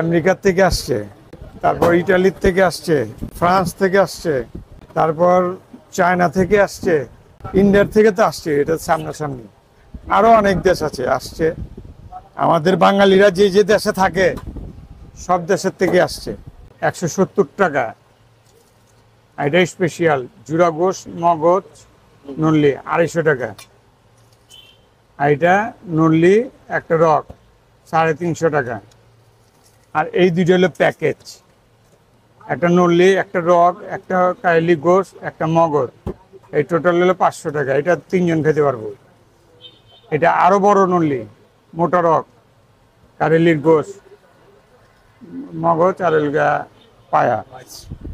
America থেকে আসছে, তারপর ইটালি থেকে আসছে, ফ্রান্স থেকে আসছে, তারপর চায়না থেকে আসছে, ইন্ডিয়ার থেকে তো আসছে, এটা সামনাসামনি। আরো অনেক দেশ আছে আসছে। আমাদের বাঙালিরা যে যে দেশে থাকে সব দেশের থেকে আসছে। 170 টাকা। এটা স্পেশাল জুরা গোশ মগজ নল্লি 250 টাকা। এটা নল্লি একটা রক 350 টাকা। আর এই দুটো হলো প্যাকেজ, একটা নল্লি, একটা রক, একটা কাইলি গোশ, একটা মগজ। এই টোটাল হলো 500 টাকা। এটা 3 জন খেতে পারবো। এটা আরো বড় নল্লি, মোটা রক, কারেলির গোশ, মগজ আর পায়া।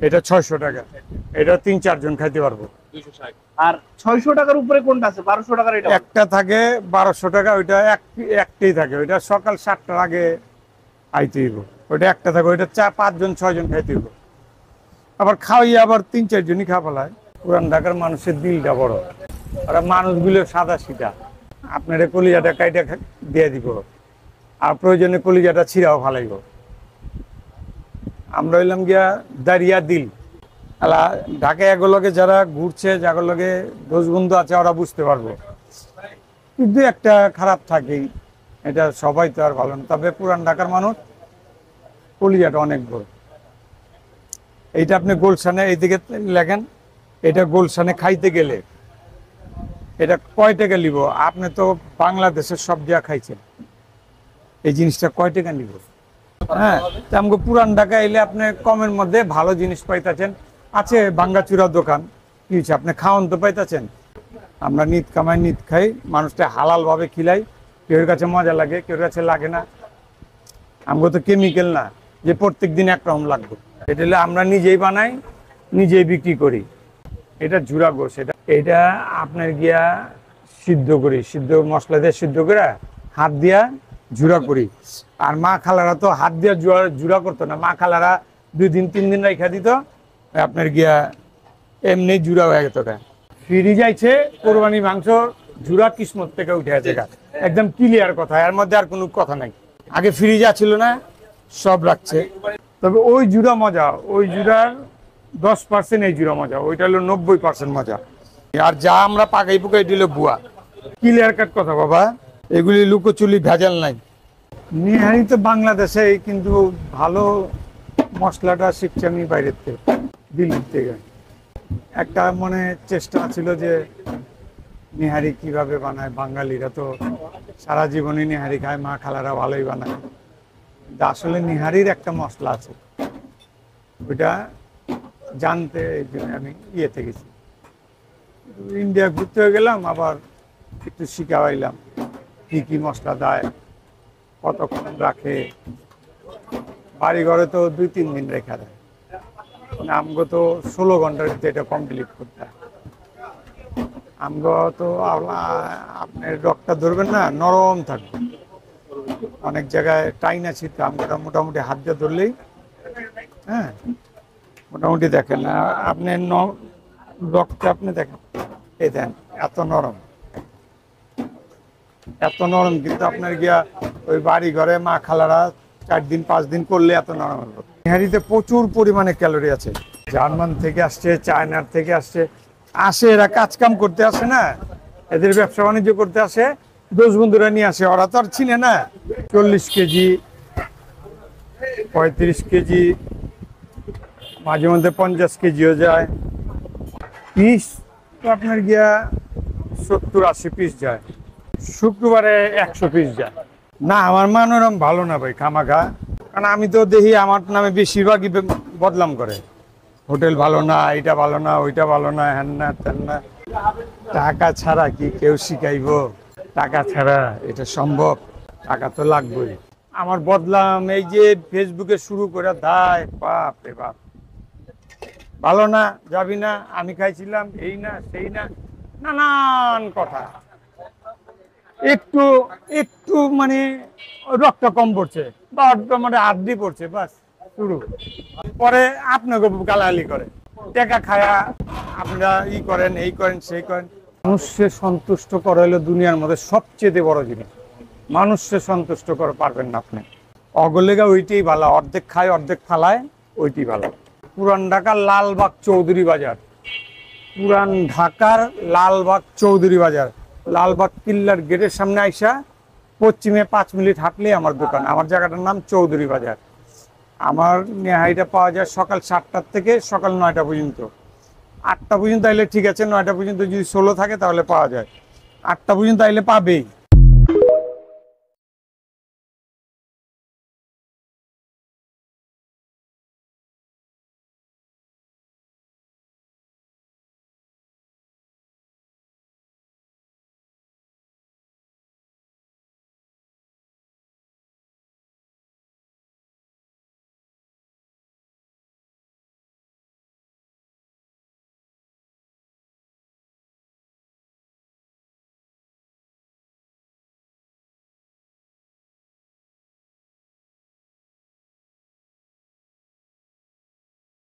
এটা 600 টাকা। এটা 3-4 জন খাইতে পারবো। আর 600 টাকার উপরে কোনটা আছে? 1200 টাকার এটা একটা থাকে 1200 টাকা, ওইটা একটাই থাকে, ওইটা সকাল 7টার আগে আইতে হইব। ওইটা একটা থাকে, ওইটা 4-5 জন 6 জন খাইতে হইব। আবার খাওয়াই আবার 3-4 জনই খাওয়া ফেলায়। পুরান ঢাকার মানুষের দিলটা বড়, ওরা মানুষগুলো সাদা সিধা। আপনার কলিজাটা কাইটা দিয়ে দিব, আর প্রয়োজনে কলিজাটা ছিঁড়াও ফালাইব। আমরা হইলাম গিয়া দাঁড়িয়া দিল। আলা ঢাকায় এগুলোকে যারা ঘুরছে, যাগুলোকে দোষ বন্ধু আছে, ওরা বুঝতে পারবো। কিন্তু একটা খারাপ থাকেই, এটা সবাই তো আর ভালো না। তবে পুরান ঢাকার মানুষ কলিজাটা অনেক বড়। এইটা আপনি গুলশানে এইদিকে লেখেন, এটা গুলশানে খাইতে গেলে এটা কয় টাকা নিব? আপনি তো বাংলাদেশের সব জায়গা খাইছেন, এই জিনিসটা কয় টাকা নিব? হ্যাঁ, আমাকে পুরান ঢাকা এলে আপনি কমের মধ্যে ভালো জিনিস পাইতেছেন। আছে ভাঙ্গাচুরা দোকান, কি হচ্ছে, আপনি খাওয়ান তো পাইতেছেন। আমরা নিত কামাই নিত খাই, মানুষটা হালাল ভাবে খিলাই। কেউ কাছে মজা লাগে, কেউ কাছে লাগে না। আমাকে তো কেমিক্যাল না যে প্রত্যেক দিন একরকম লাগবে। এটা হলে আমরা নিজেই বানাই, নিজেই বিক্রি করি। এটা জুরা গোশ। এটা আপনার গিয়া সিদ্ধ করি, সিদ্ধ মশলা দিয়ে সিদ্ধ করে হাত দিয়া জুড়া করি। আর মা খালারা তো হাত দিয়া জুড়া করতো না, মা খালারা 2 দিন 3 দিন রেখা দিত, আপনার গিয়া এমনি জুড়া হয়ে যেত। ফ্রিজ আইছে কোরবানি মাংস জুড়া কিসমত থেকে উঠে আছে, একদম ক্লিয়ার কথা, এর মধ্যে আর কোনো কথা নাই। আগে ফ্রিজ আছিল না, সব রাখছে। তবে ওই জুড়া মজা, ওই জুড়ার 10% এই জুড়া মজা, ওইটা হলো 90% মজা। আর যা আমরা পাকাই পুকাই দিল বুয়া। ক্লিয়ার কাট কথা বাবা, এগুলি লুকোচুলি ভেজাল নাই। নিহারি তো বাংলাদেশে, কিন্তু ভালো মশলাটা শিখছি আমি বাইরের থেকে, দিল্লির থেকে। একটা মনে চেষ্টা ছিল যে নিহারি কিভাবে বানায়। বাঙালিরা তো সারা জীবনই নিহারি খায়, মা খালারা ভালোই বানায়। আসলে নিহারির একটা মশলা আছে, ওইটা জানতে আমি ইয়েতে গেছি, ইন্ডিয়া ঘুরতে গেলাম, আবার একটু শিখা হইলাম কি কি মশলা দেয়, কতক্ষণ রাখে। বাড়ি ঘরে তো 2-3 দিন রেখা দেয়, আমগো তো 16 ঘন্টার ভিতরে এটা কমপ্লিট করতে হয়। আমগো তো আপনার রকটা ধরবেন না, নরম থাকবে। অনেক জায়গায় টাইন আছে, আমগোটা মোটামুটি হাত দিয়ে ধরলেই, হ্যাঁ মোটামুটি দেখেন আপনি রকটা আপনি দেখেন, এই দেন এত নরম, এত নরম। কিন্তু আপনার গিয়া ওই বাড়ি ঘরে মা খালারা 4 দিন 5 দিন করলে এত নরম হবে। নিহারিতে প্রচুর পরিমাণে ক্যালোরি আছে। জার্মান থেকে আসছে, চায়নার থেকে আসে, এরা কাজ কাম করতে আসে না, এদের ব্যবসা বাণিজ্য করতে আসে, দোষ বন্ধুরা নিয়ে আসে। ওরা তো আর চিনে না। 40 কেজি, 35 কেজি, মাঝে মধ্যে 50 কেজিও যায়। পিস তো আপনার গিয়া 70-80 পিস যায়। শুক্রবারে 100 পিস যায়। না, আমার মানোরম ভালো না ভাই, খামাখা। কারণ আমি তো দেখি আমার নামে বেশিরভাগই বদনাম করে, হোটেল ভালো না, এটা ভালো না, ওইটা ভালো না, হ্যান না তেন না। টাকা ছাড়া কি কেউ শিখাইব? টাকা ছাড়া এটা সম্ভব? টাকা তো লাগবেই। আমার বদলাম এই যে ফেসবুকে শুরু করে দেয়, বাপ রে বাপ। ভালো না, যাবি না, আমি খাইছিলাম, এই না সেই না, নানান কথা। একটু একটু মানে রক্ত কম পড়ছে বা মানে আর্ধি পড়ছে, বাস শুরু। পরে আপনাকে গালাগালি করে, টাকা খায়া আপনারা ই করেন, এই করেন, সেই করেন। মানুষকে সন্তুষ্ট করা হলো দুনিয়ার মধ্যে সবচেয়ে বড় জিনিস। মানুষকে সন্তুষ্ট করে পারবেন না আপনি। অগলেগা ওইটাই ভালো, অর্ধেক খায় অর্ধেক ফালায়, ওইটাই ভালো। পুরান ঢাকার লালবাগ চৌধুরী বাজার, পুরান ঢাকার লালবাগ চৌধুরী বাজার, লালবাগ কিল্লার গেটের সামনে আইসা পশ্চিমে 5 মিনিট হাঁটলেই আমার দোকান। আমার জায়গাটার নাম চৌধুরী বাজার। আমার নেহাইটা পাওয়া যায় সকাল 7টার থেকে সকাল 9টা পর্যন্ত। 8টা পর্যন্ত আইলে ঠিক আছে, 9টা পর্যন্ত যদি 16 থাকে তাহলে পাওয়া যায়, 8টা পর্যন্ত আইলে পাবেই।